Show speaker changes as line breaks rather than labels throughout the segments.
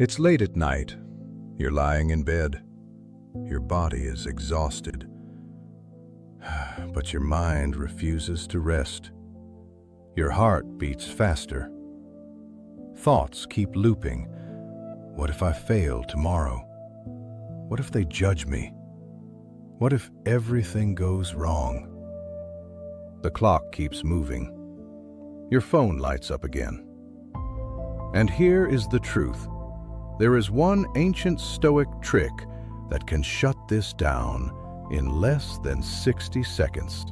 It's late at night. You're lying in bed. Your body is exhausted, but your mind refuses to rest. Your heart beats faster. Thoughts keep looping. What if I fail tomorrow? What if they judge me? What if everything goes wrong? The clock keeps moving. Your phone lights up again. And here is the truth. There is one ancient Stoic trick that can shut this down in less than 60 seconds.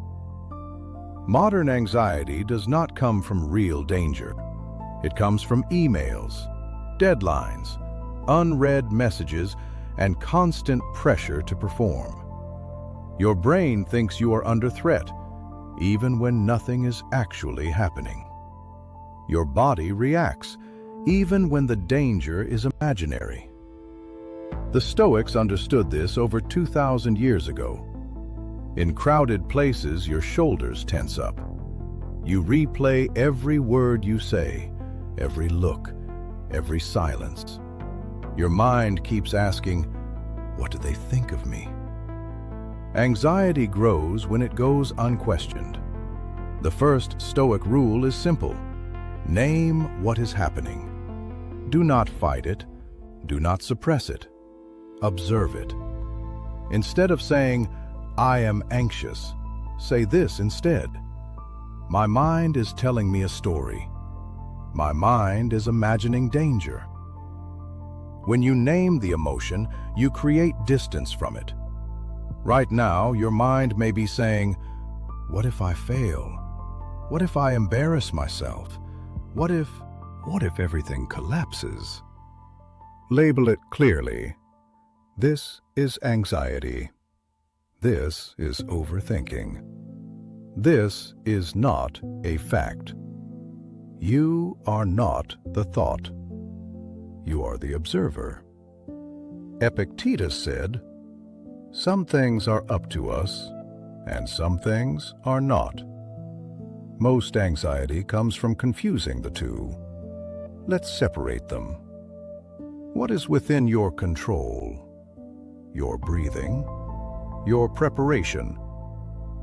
Modern anxiety does not come from real danger. It comes from emails, deadlines, unread messages, and constant pressure to perform. Your brain thinks you are under threat, even when nothing is actually happening. Your body reacts, even when the danger is imaginary. The Stoics understood this over 2,000 years ago. In crowded places, your shoulders tense up. You replay every word you say, every look, every silence. Your mind keeps asking, what do they think of me? Anxiety grows when it goes unquestioned. The first Stoic rule is simple. Name what is happening. Do not fight it. Do not suppress it. Observe it. Instead of saying, I am anxious, say this instead. My mind is telling me a story. My mind is imagining danger. When you name the emotion, you create distance from it. Right now, your mind may be saying, what if I fail? What if I embarrass myself? What if everything collapses? Label it clearly. This is anxiety. This is overthinking. This is not a fact. You are not the thought. You are the observer. Epictetus said, some things are up to us, and some things are not. Most anxiety comes from confusing the two. Let's separate them. What is within your control? Your breathing, your preparation,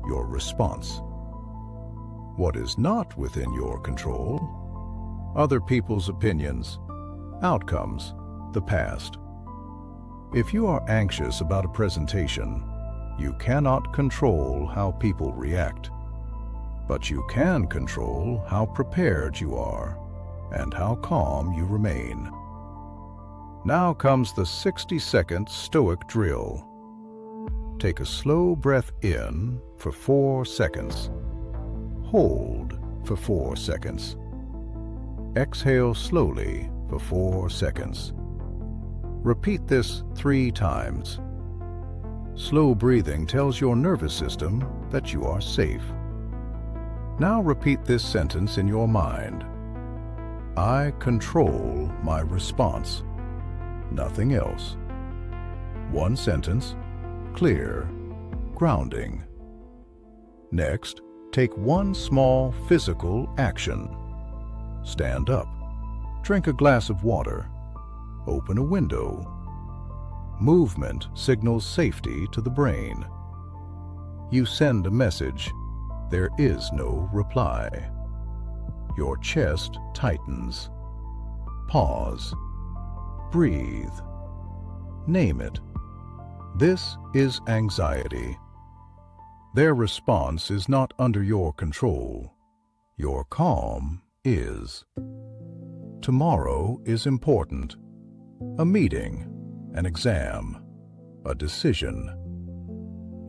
your response. What is not within your control? Other people's opinions, outcomes, the past. If you are anxious about a presentation, you cannot control how people react. But you can control how prepared you are and how calm you remain. Now comes the 60-second Stoic drill. Take a slow breath in for 4 seconds. Hold for 4 seconds. Exhale slowly for 4 seconds. Repeat this 3 times. Slow breathing tells your nervous system that you are safe. Now repeat this sentence in your mind. I control my response. Nothing else. One sentence, clear, grounding. Next, take one small physical action. Stand up. Drink a glass of water. Open a window. Movement signals safety to the brain. You send a message. There is no reply. Your chest tightens. Pause. Breathe. Name it. This is anxiety. Their response is not under your control. Your calm is. Tomorrow is important. A meeting, an exam, a decision.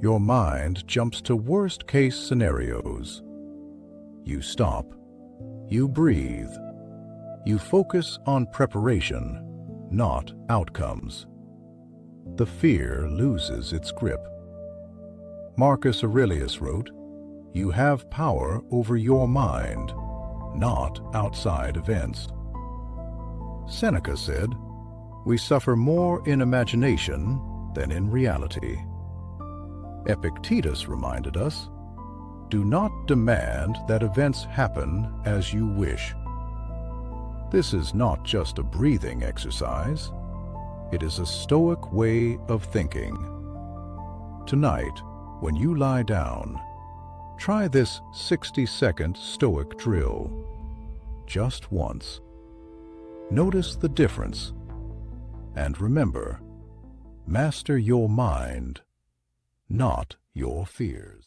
Your mind jumps to worst-case scenarios. You stop. You breathe. You focus on preparation, not outcomes. The fear loses its grip. Marcus Aurelius wrote, you have power over your mind, not outside events. Seneca said, we suffer more in imagination than in reality. Epictetus reminded us, do not demand that events happen as you wish. This is not just a breathing exercise. It is a stoic way of thinking. Tonight, when you lie down, try this 60-second stoic drill. Just once. Notice the difference. And remember, master your mind, not your fears.